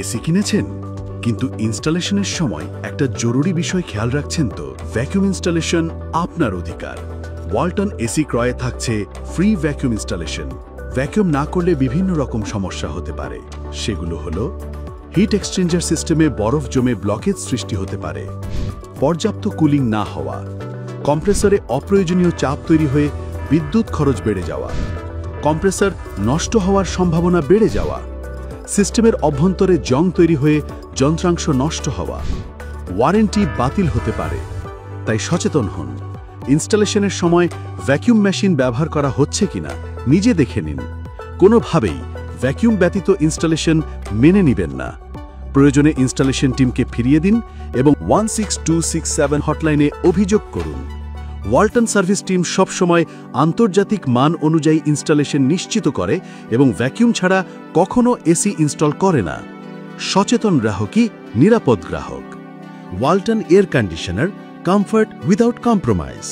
AC কিনেছেন, কিন্তু ইনস্টলেশনের সময় একটা জরুরি বিষয় খেয়াল রাখছেন তো? ভ্যাকুয়াম ইনস্টলেশন আপনার অধিকার। ওয়ালটন এসি ক্রয়ে থাকছে ফ্রি ভ্যাকুয়াম ইনস্টলেশন। ভ্যাকুয়াম না করলে বিভিন্ন রকম সমস্যা হতে পারে। সেগুলো হলো হিট এক্সচেঞ্জার সিস্টেমে বরফ জমে ব্লকেজ সৃষ্টি হতে পারে, পর্যাপ্ত কুলিং না হওয়া, কম্প্রেসরে অপ্রয়োজনীয় চাপ তৈরি হয়ে বিদ্যুৎ খরচ বেড়ে যাওয়া, কম্প্রেসর নষ্ট হওয়ার সম্ভাবনা বেড়ে যাওয়া, সিস্টেমের অভ্যন্তরে জং তৈরি হয়ে যন্ত্রাংশ নষ্ট হওয়া, ওয়ারেন্টি বাতিল হতে পারে। তাই সচেতন হন। ইনস্টলেশনের সময় ভ্যাকুয়াম মেশিন ব্যবহার করা হচ্ছে কিনা নিজে দেখে নিন। কোনোভাবেই ভ্যাকুয়াম ব্যতীত ইনস্টলেশন মেনে নেবেন না। প্রয়োজনে ইনস্টলেশন টিমকে ফিরিয়ে দিন এবং 16267 হটলাইনে অভিযোগ করুন। ওয়ালটন সার্ভিস টিম সবসময় আন্তর্জাতিক মান অনুযায়ী ইনস্টলেশন নিশ্চিত করে এবং ভ্যাকুয়াম ছাড়া কখনো এসি ইনস্টল করে না। সচেতন গ্রাহকই নিরাপদ গ্রাহক। Walton air conditioner, comfort without compromise.